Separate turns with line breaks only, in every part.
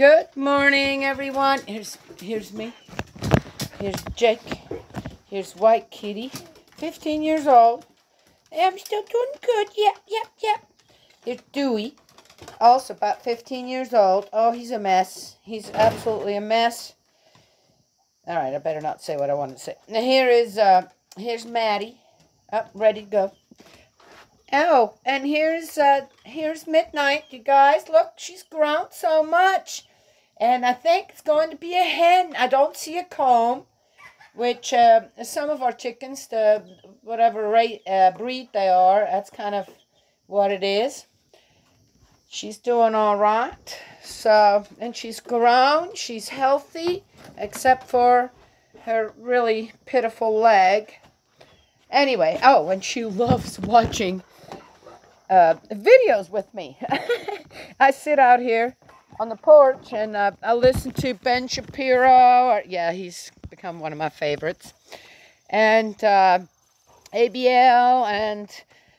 Good morning, everyone. Here's me. Here's Jake. Here's White Kitty, 15 years old. I'm still doing good. Yep. Here's Dewey, also about 15 years old. Oh, he's a mess. He's absolutely a mess. All right, I better not say what I want to say. Now here's Maddie, up ready to go. Oh, and here's Midnight, you guys. Look, she's grown so much. And I think it's going to be a hen. I don't see a comb, which some of our chickens, whatever breed they are, that's kind of what it is. She's doing all right. So, and she's grown. She's healthy, except for her really pitiful leg. Anyway, oh, and she loves watching videos with me. I sit out here on the porch and I listen to Ben Shapiro. Yeah, he's become one of my favorites. And ABL and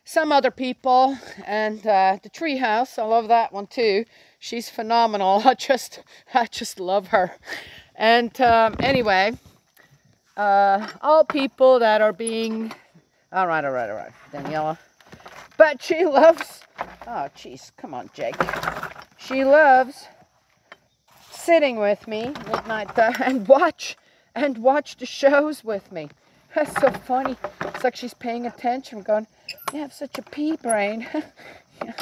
some other people. And the Treehouse, I love that one too. She's phenomenal. I just love her. And anyway, all people that are being... All right, Daniela. But she loves... Oh, jeez, come on, Jake. She loves sitting with me midnight and watch the shows with me. That's so funny. It's like she's paying attention. I'm going, you have such a pea brain. Yeah.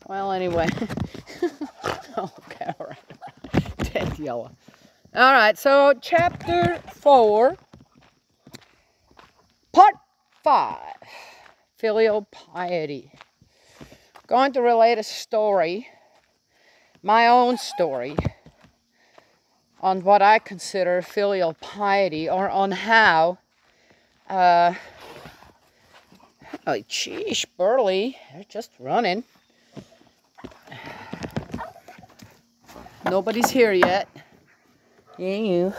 Well, anyway. Okay, all right. Dead yellow. All right, so chapter 4, part 5, filial piety. I'm going to relate a story, my own story, on what I consider filial piety, or on how, oh, geez, Burley, they're just running. Nobody's here yet. Yeah, you.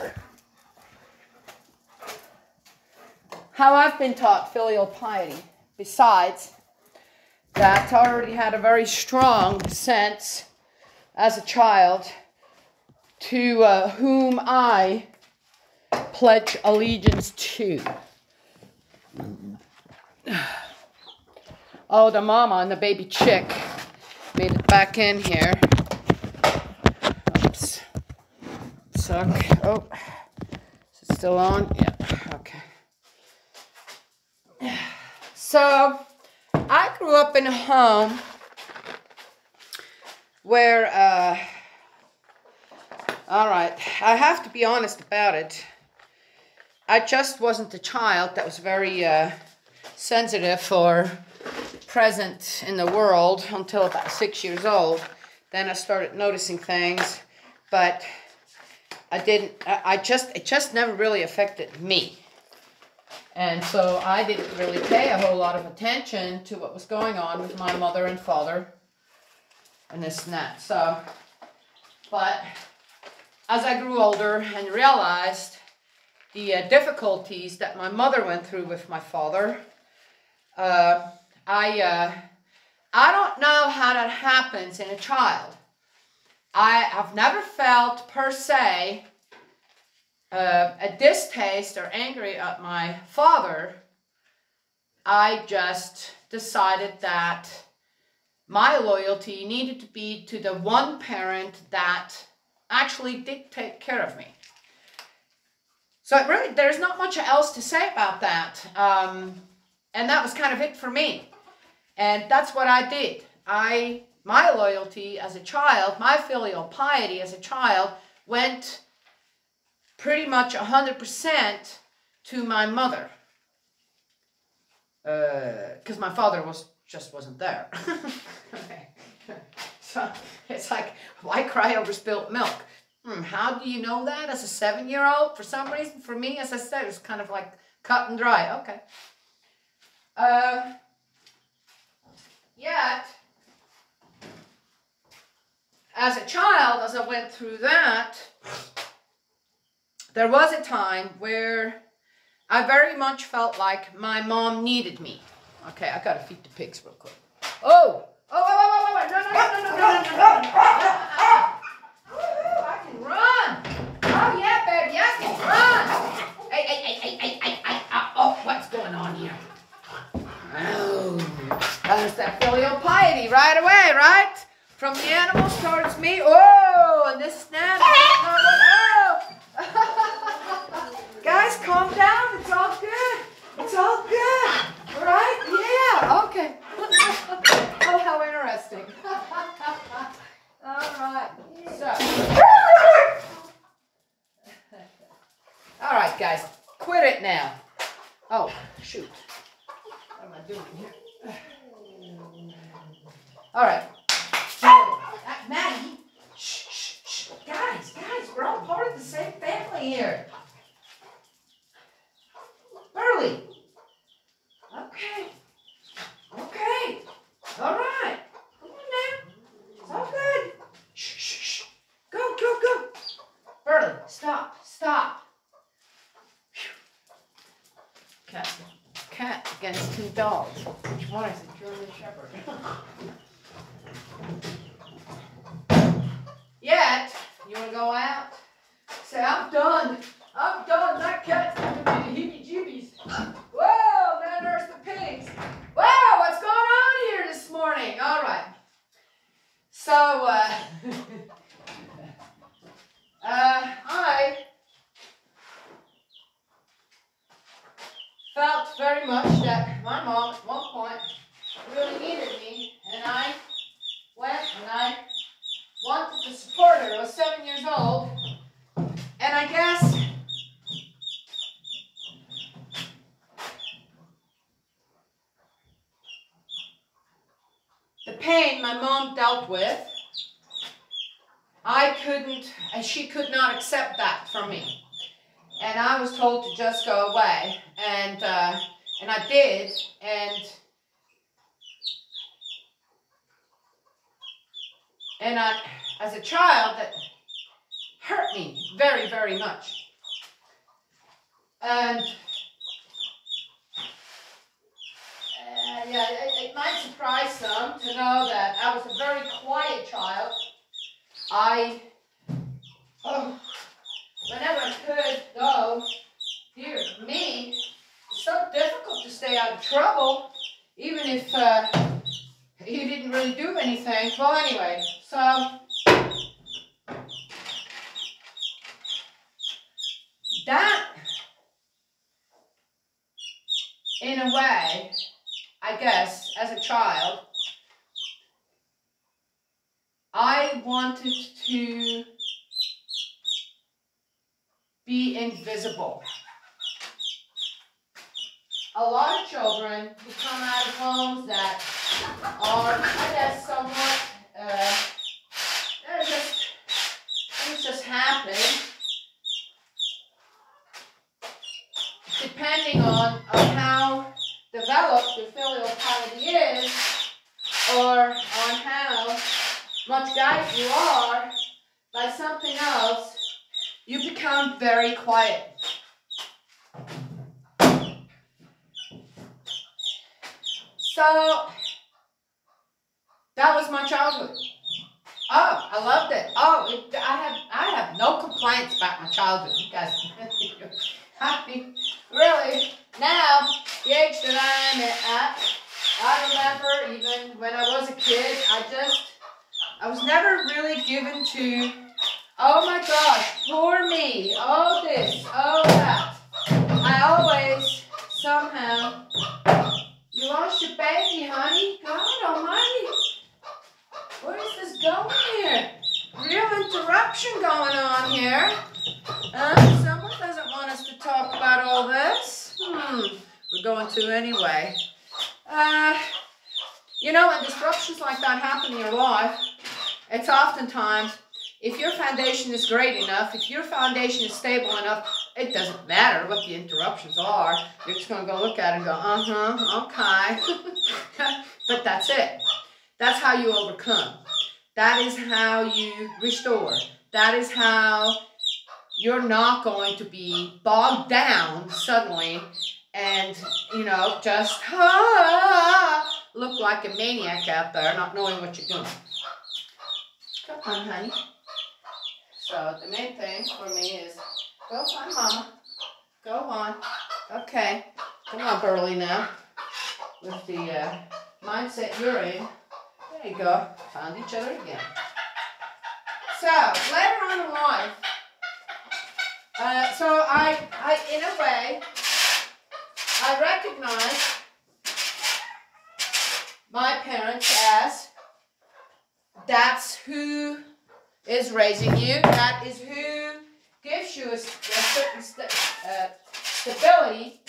How I've been taught filial piety, besides that I already had a very strong sense as a child to whom I pledge allegiance to. Oh, the mama and the baby chick made it back in here. Oops. Suck. Oh, is it still on? Yeah, okay. So, I grew up in a home where, all right, I have to be honest about it. I just wasn't a child that was very sensitive or present in the world until about 6 years old. Then I started noticing things, but it just never really affected me. And so I didn't really pay a whole lot of attention to what was going on with my mother and father and this and that. So, but as I grew older and realized the difficulties that my mother went through with my father, I don't know how that happens in a child. I've never felt per se a distaste or angry at my father. I just decided that my loyalty needed to be to the one parent that actually did take care of me. So really, there's not much else to say about that. And that was kind of it for me. And that's what I did. My loyalty as a child, my filial piety as a child, went pretty much 100% to my mother. Because my father just wasn't there. Okay. So it's like, why cry over spilt milk? How do you know that as a 7-year-old? For some reason, for me, as I said, it was kind of like cut and dry. Okay. Yet, as a child, as I went through that, there was a time where I very much felt like my mom needed me. Okay, I gotta feed the pigs real quick. Oh, wait, no. I from the animals towards me. Oh, and this snap. Oh! Guys, calm down. It's all good. It's all good. All right? Yeah. Okay. Oh, how interesting. All right. So. All right, guys. Quit it now. Oh, shoot. What am I doing here? All right. Maddie. Shh, shh, shh. Guys, we're all part of the same family here. Burley. Okay. Okay. All right. Come on now. It's all good. Shh, shh, shh. Go. Burley, stop. Cat against two dogs. Which one is it? German Shepherd. Yet, you want to go out? Say, I'm done. That cat's giving me the heebie-jeebies. Whoa, there nurse the pigs. Whoa, what's going on here this morning? All right. So, I felt very much that my mom at one point really needed me, and I went and I wanted to support her. I was 7 years old, and I guess the pain my mom dealt with, she could not accept that from me. And I was told to just go away, and I did, and as a child, that hurt me very, very much. And yeah, it might surprise some to know that I was a very quiet child. Whenever I could go, dear me, it's so difficult to stay out of trouble, even if you didn't really do anything. Well, anyway, so that, in a way, I guess, as a child, I wanted to be invisible. A lot of children who come out of homes that are, I guess, somewhat, things just happen, depending on how developed your filial piety is, or on how much guided you are by something else, you become very quiet. So, that was my childhood. Oh, I loved it. Oh, I have no complaints about my childhood. Guys, I mean, really, now, the age that I'm at, I remember even when I was a kid, I was never really given to, oh my gosh, poor me, oh this, oh that. I always, somehow, you lost your baby, honey? God almighty. Where is this going here? Real interruption going on here. Someone doesn't want us to talk about all this. We're going to anyway. You know, when disruptions like that happen in your life, it's oftentimes, if your foundation is great enough, if your foundation is stable enough, it doesn't matter what the interruptions are. You're just going to go look at it and go, okay. But that's it. That's how you overcome. That is how you restore. That is how you're not going to be bogged down suddenly and, you know, just look like a maniac out there not knowing what you're doing. Come on, honey. So the main thing for me is go find mama. Go on. Okay. Come on, Burley, now. With the mindset you're in. There you go. Found each other again. So, later on in life, so I, in a way, I recognize my parents as that's who is raising you. That is who gives you a certain stability.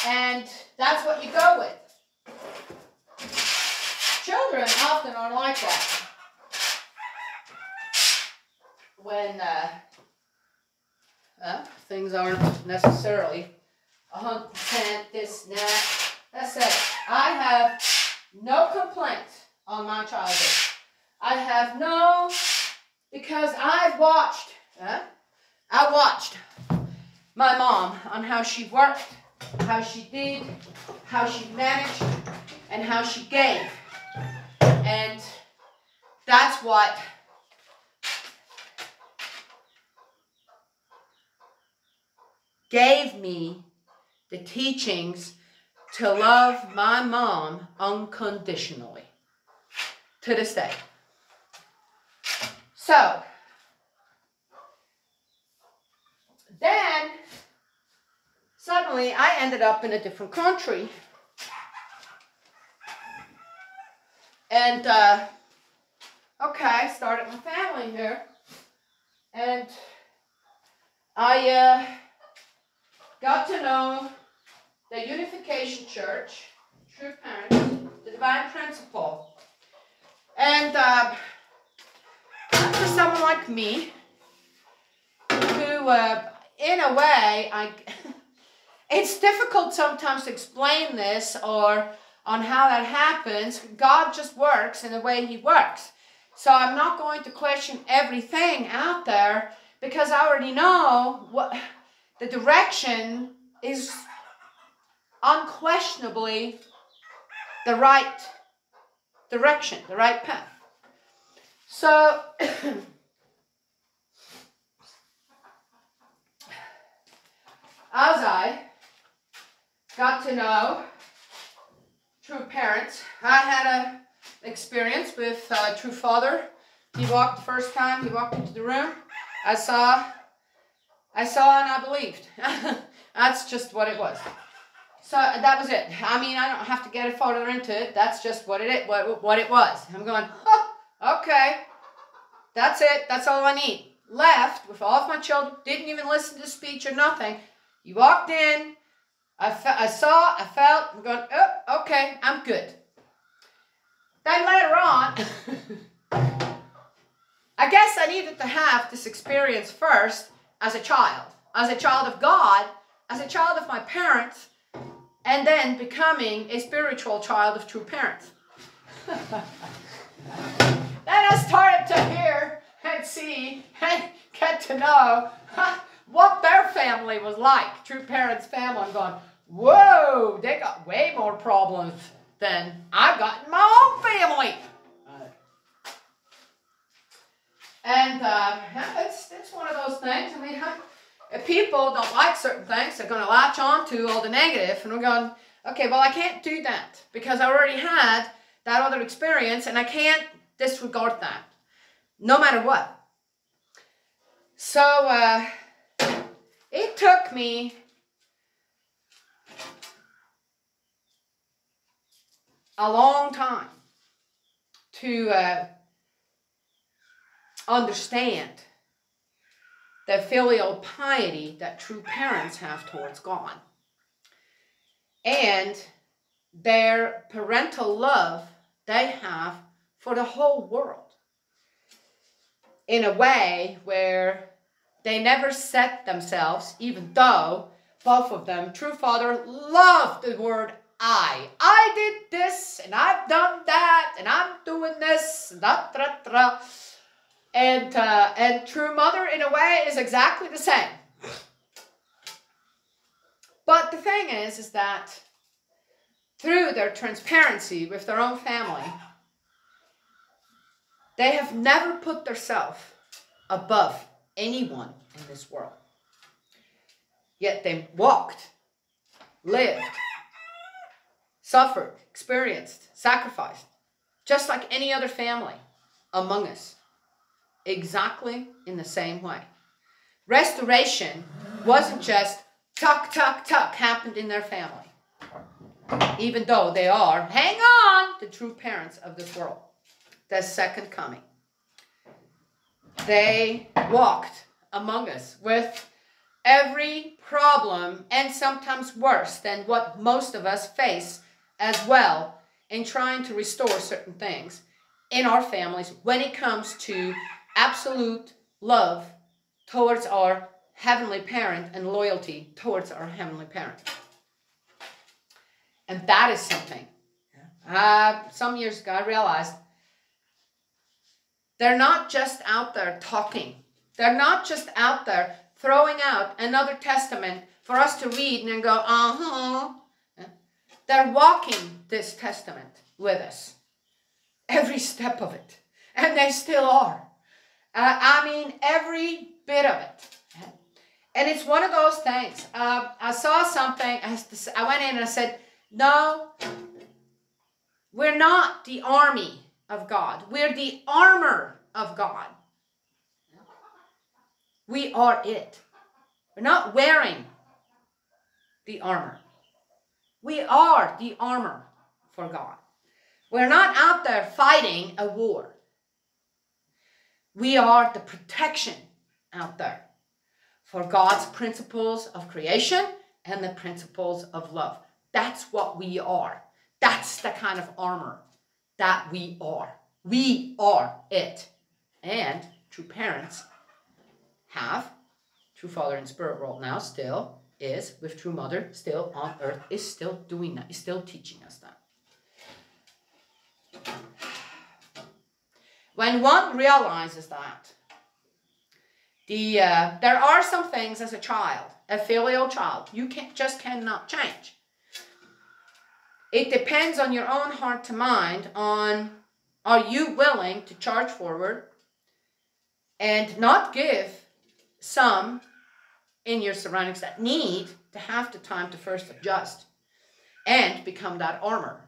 And that's what you go with. Children often are like that. When things aren't necessarily 100% this and that. That's it. I have no complaints on my childhood. I have no, because I watched my mom on how she worked, how she did, how she managed, and how she gave. And that's what gave me the teachings to love my mom unconditionally to this day. So, then, suddenly I ended up in a different country. And, okay, started my family here. And I got to know the Unification Church, True Parents, the Divine Principle. And for someone like me, who, in a way, it's difficult sometimes to explain this or on how that happens. God just works in the way He works. So I'm not going to question everything out there because I already know what the direction is unquestionably the right direction, the right path. So, as I got to know True Parents, I had an experience with True Father. He walked the first time, he walked into the room. I saw and I believed. That's just what it was. So that was it. I mean, I don't have to get it further into it. That's just what it was. I'm going, okay. That's it. That's all I need. Left with all of my children. Didn't even listen to the speech or nothing. You walked in. I saw. I felt. I'm going, oh, okay. I'm good. Then later on, I guess I needed to have this experience first as a child of God, as a child of my parents, and then becoming a spiritual child of True Parents. Then I started to hear and see and get to know what their family was like. True Parents' family. I'm going, whoa, they got way more problems than I've got in my own family. And it's one of those things. I mean, if people don't like certain things, they're going to latch on to all the negative. And we're going, okay, well, I can't do that because I already had that other experience and I can't disregard that, no matter what. So it took me a long time to understand the filial piety that True Parents have towards God and their parental love they have for the whole world in a way where they never set themselves, even though both of them, True Father, loved the word I. I did this, and I've done that, and I'm doing this, and da, da, da. And True Mother, in a way, is exactly the same. But the thing is that through their transparency with their own family, they have never put themselves above anyone in this world. Yet they walked, lived, suffered, experienced, sacrificed, just like any other family among us, exactly in the same way. Restoration wasn't just tuck, tuck, tuck happened in their family, even though they are, hang on, the true parents of this world, the second coming. They walked among us with every problem, and sometimes worse than what most of us face as well, in trying to restore certain things in our families when it comes to absolute love towards our heavenly parent and loyalty towards our heavenly parent. And that is something. Some years ago I realized they're not just out there talking. They're not just out there throwing out another testament for us to read and then go, uh-huh. They're walking this testament with us. Every step of it. And they still are. I mean, every bit of it. And it's one of those things. I saw something. I went in and I said, no, we're not the army of God. We're the armor of God. We are it. We're not wearing the armor. We are the armor for God. We're not out there fighting a war. We are the protection out there for God's principles of creation and the principles of love. That's what we are. That's the kind of armor that we are. We are it. And true parents have, true father in spirit world now still is, with true mother still on earth, is still doing that, is still teaching us that. When one realizes that, there are some things as a child, a filial child, you cannot change. It depends on your own heart to mind on, are you willing to charge forward and not give some in your surroundings that need to have the time to first adjust and become that armor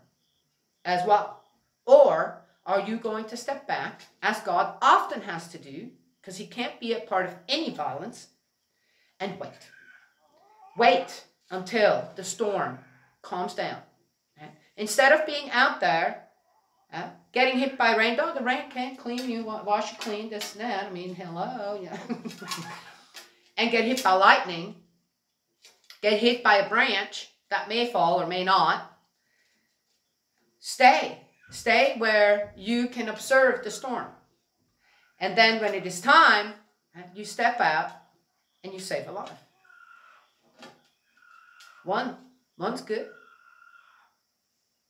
as well? Or are you going to step back, as God often has to do, because he can't be a part of any violence, and wait. Wait until the storm calms down. Okay? Instead of being out there, getting hit by rain. Oh, the rain can't clean you, wash you clean, this and that. I mean, hello. Yeah. And get hit by lightning. Get hit by a branch that may fall or may not. Stay. Stay where you can observe the storm. And then when it is time, you step out and you save a life. One's good.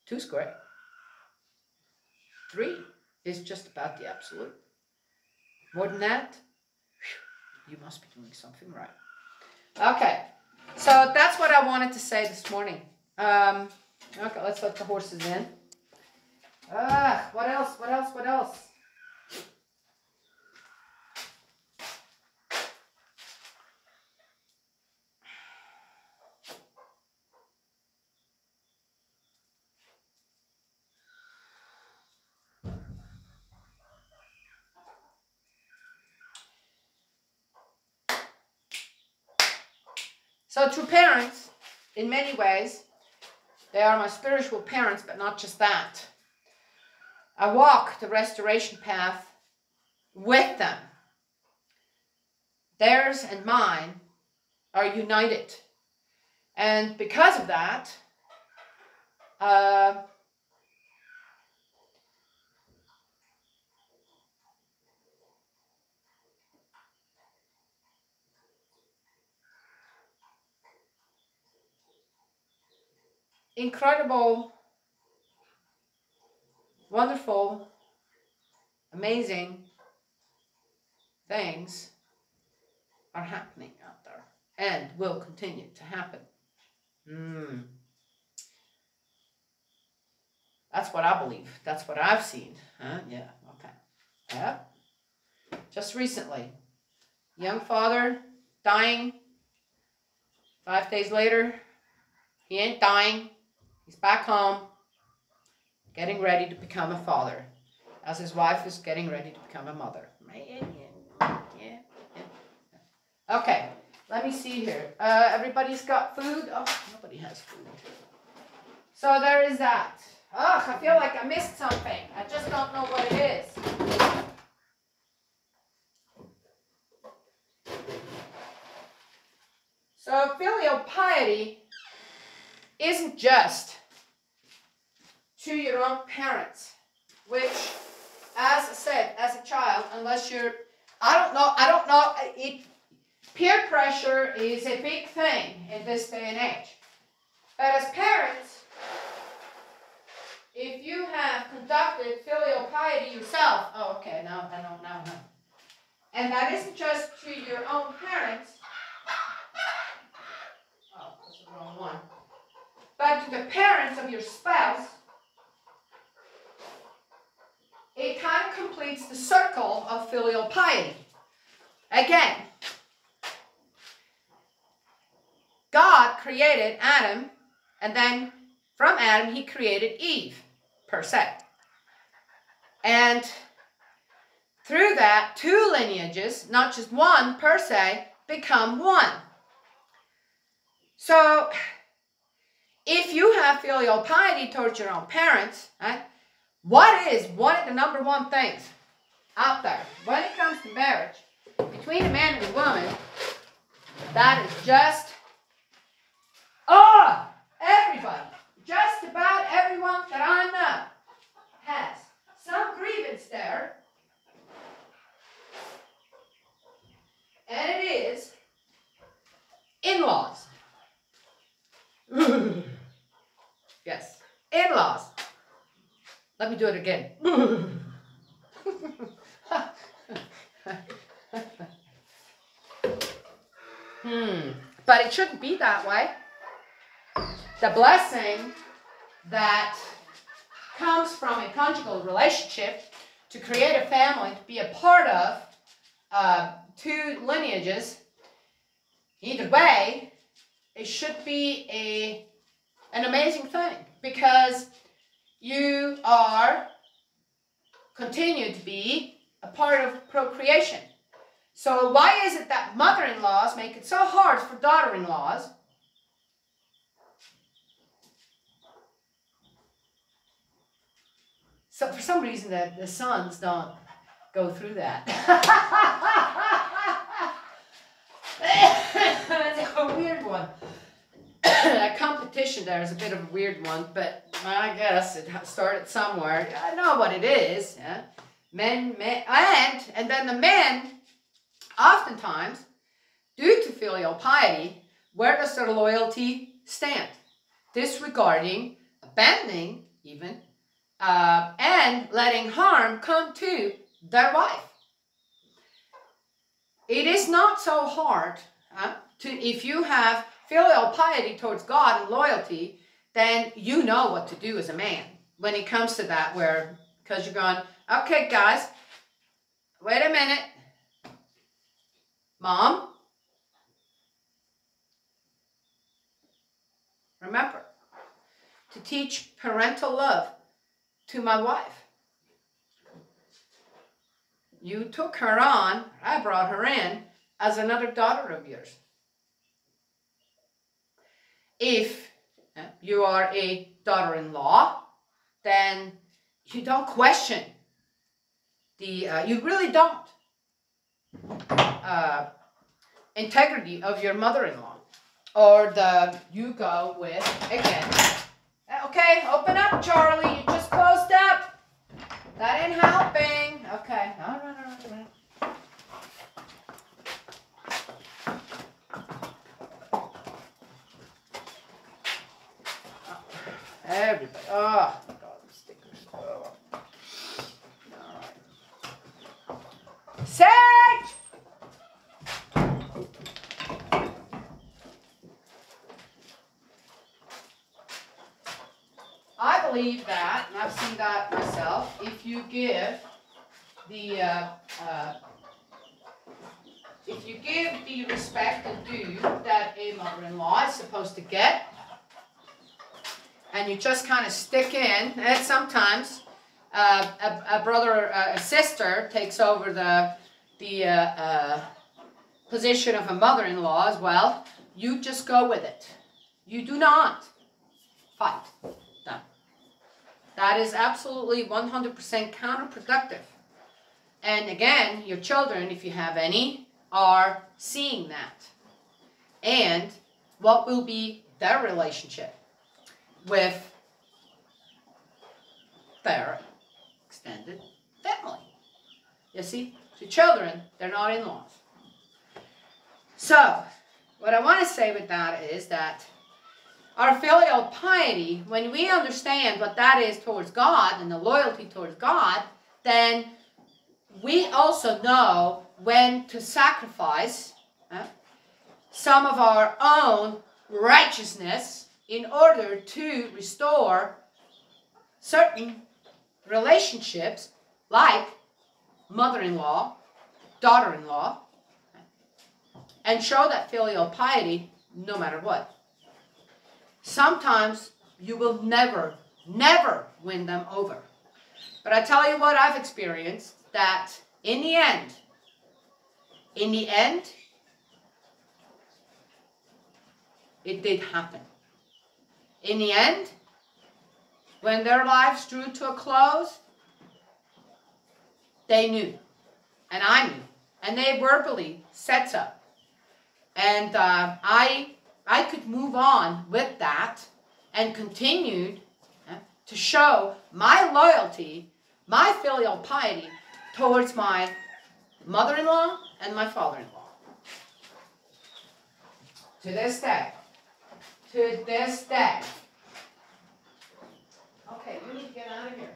Two's great. 3 is just about the absolute. More than that, you must be doing something right. Okay, so that's what I wanted to say this morning. Okay, let's let the horses in. What else? So true parents, in many ways, they are my spiritual parents, but not just that. I walk the restoration path with them. Theirs and mine are united. And because of that, incredible, wonderful, amazing things are happening out there and will continue to happen. That's what I believe. That's what I've seen. Yeah, okay. Yeah. Just recently, young father dying. 5 days later, he ain't dying. He's back home, getting ready to become a father. as his wife is getting ready to become a mother. Yeah. Okay, let me see here. Everybody's got food? Oh, nobody has food. So there is that. Ugh, I feel like I missed something. I just don't know what it is. So filial piety isn't just to your own parents, which, as I said, as a child, unless you're, I don't know, peer pressure is a big thing in this day and age. But as parents, if you have conducted filial piety yourself, oh, okay, no. And that isn't just to your own parents, oh, that's the wrong one, but to the parents of your spouse, it kind of completes the circle of filial piety. Again, God created Adam, and then from Adam he created Eve, per se. And through that, two lineages, not just one per se, become one. So, if you have filial piety towards your own parents, right, what is one of the number one things out there when it comes to marriage between a man and a woman that is just, everybody, just about everyone that I know has some grievance there, and it is in-laws. Yes, in-laws. Let me do it again. But it shouldn't be that way. The blessing that comes from a conjugal relationship to create a family, to be a part of two lineages, either way, it should be an amazing thing, because you are continue to be a part of procreation. So why is it that mother-in-laws make it so hard for daughter-in-laws? So for some reason the sons don't go through that. That's a weird one. That competition there is a bit of a weird one, but I guess it started somewhere. I know what it is. Yeah? Men, and then the men, oftentimes, due to filial piety, where does their loyalty stand? Disregarding, abandoning even, and letting harm come to their wife. It is not so hard if you have filial piety towards God and loyalty, then you know what to do as a man when it comes to that, because you're going, okay guys, wait a minute, Mom, remember to teach parental love to my wife. You took her on, I brought her in as another daughter of yours. If you are a daughter-in-law, then you don't question you really don't integrity of your mother-in-law, or you go with, again, okay, open up, Charlie, you just closed up, that ain't helping, okay, all right. Everybody, oh my God, the stickers. Oh. All right. Sage! I believe that, and I've seen that myself, if you give the respect and due that a mother-in-law is supposed to get, and you just kind of stick in, and sometimes a brother, a sister takes over the position of a mother-in-law as well, you just go with it. You do not fight them. That is absolutely 100% counterproductive. And again, your children, if you have any, are seeing that. And what will be their relationship with their extended family? You see, the children, they're not in-laws. So, what I want to say with that is that our filial piety, when we understand what that is towards God and the loyalty towards God, then we also know when to sacrifice some of our own righteousness in order to restore certain relationships like mother-in-law, daughter-in-law, and show that filial piety no matter what. Sometimes you will never win them over. But I tell you what I've experienced, that in the end, it did happen. In the end, when their lives drew to a close, they knew, and I knew, and they verbally said so. And I could move on with that and continued to show my loyalty, my filial piety towards my mother-in-law and my father-in-law. To this day. To this day. Okay, you need to get out of here.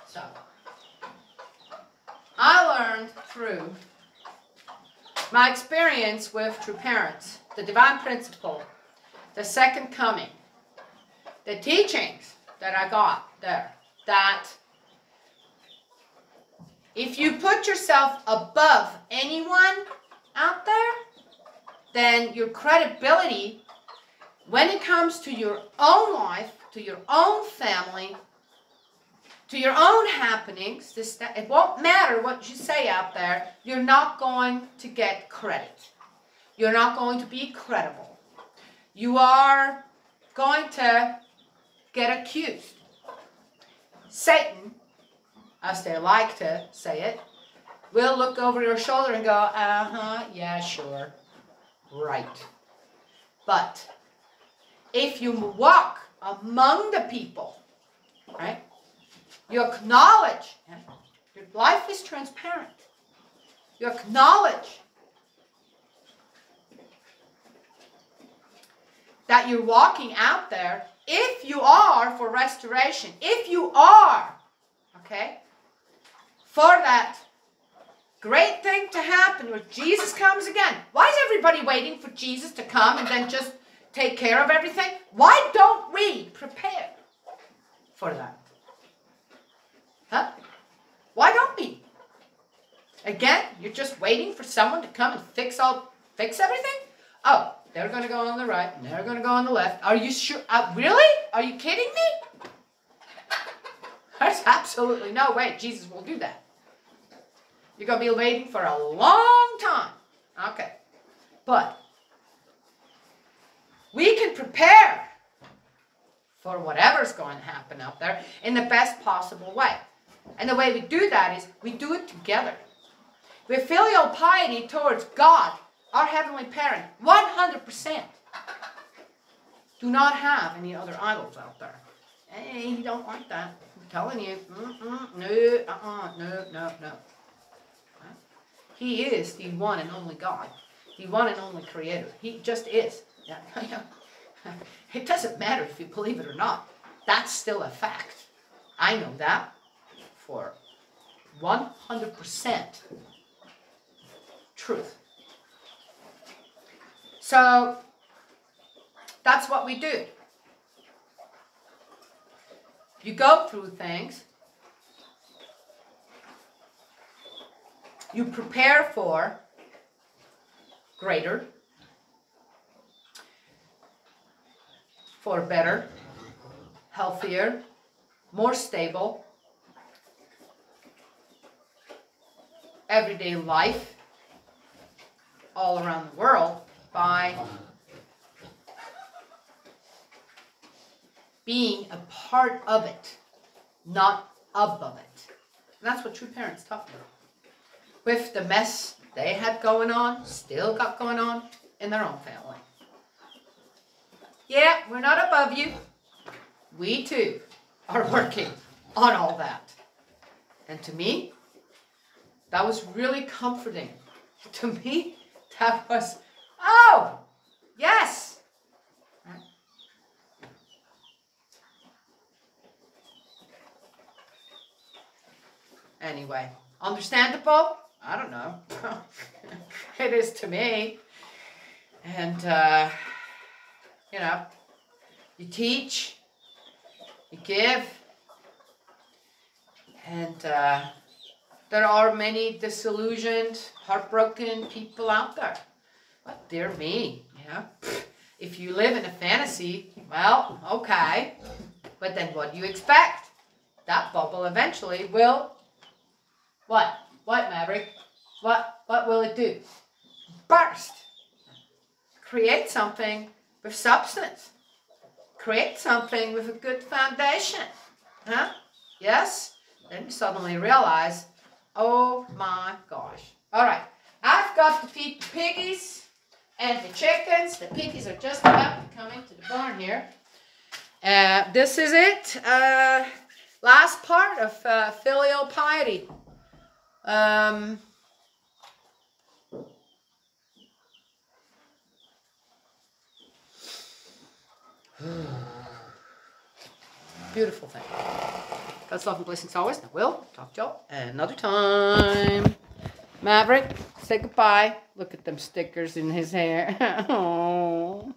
So, I learned through my experience with true parents, the divine principle, the second coming, the teachings that I got there, that if you put yourself above anyone out there, then your credibility, when it comes to your own life, to your own family, to your own happenings, it won't matter what you say out there, you're not going to get credit. You're not going to be credible. You are going to get accused. Satan, as they like to say it, will look over your shoulder and go, yeah, sure, right. But if you walk among the people, right, you acknowledge, your life is transparent. You acknowledge that you're walking out there, if you are for restoration, if you are, okay, for that great thing to happen where Jesus comes again. Why is everybody waiting for Jesus to come and then just take care of everything? Why don't we prepare for that? Huh? Why don't we? Again, you're just waiting for someone to come and fix everything? Oh, they're going to go on the right, and they're going to go on the left. Are you sure? Really? Are you kidding me? There's absolutely no way Jesus will do that. You're going to be waiting for a long time. Okay. But we can prepare for whatever's going to happen out there in the best possible way. And the way we do that is we do it together. With filial piety towards God, our Heavenly Parent, 100%. Do not have any other idols out there. Hey, you don't like that. I'm telling you. No. He is the one and only God. The one and only Creator. He just is. It doesn't matter if you believe it or not. That's still a fact. I know that for 100% truth. So, that's what we do. You go through things You prepare for greater, for better, healthier, more stable, everyday life all around the world by being a part of it, not above it. And that's what true parents talk about. With the mess they had going on, still got going on in their own family. Yeah, we're not above you. We too are working on all that. And to me, that was really comforting. To me, that was, oh, yes. Anyway, understandable? I don't know. It is to me. And, you know, you teach, you give, and there are many disillusioned, heartbroken people out there. But dear me, you know, if you live in a fantasy, well, okay. But then what do you expect? That bubble eventually will, what? What, Maverick? What will it do? Burst. Create something with substance. Create something with a good foundation. Huh? Yes? Then you suddenly realize, oh my gosh. All right. I've got to feed the piggies and the chickens. The piggies are just about to come into the barn here. This is it. Last part of filial piety. Beautiful thing. God's love and blessings always. I will talk to y'all another time. Maverick, say goodbye. Look at them stickers in his hair. Oh.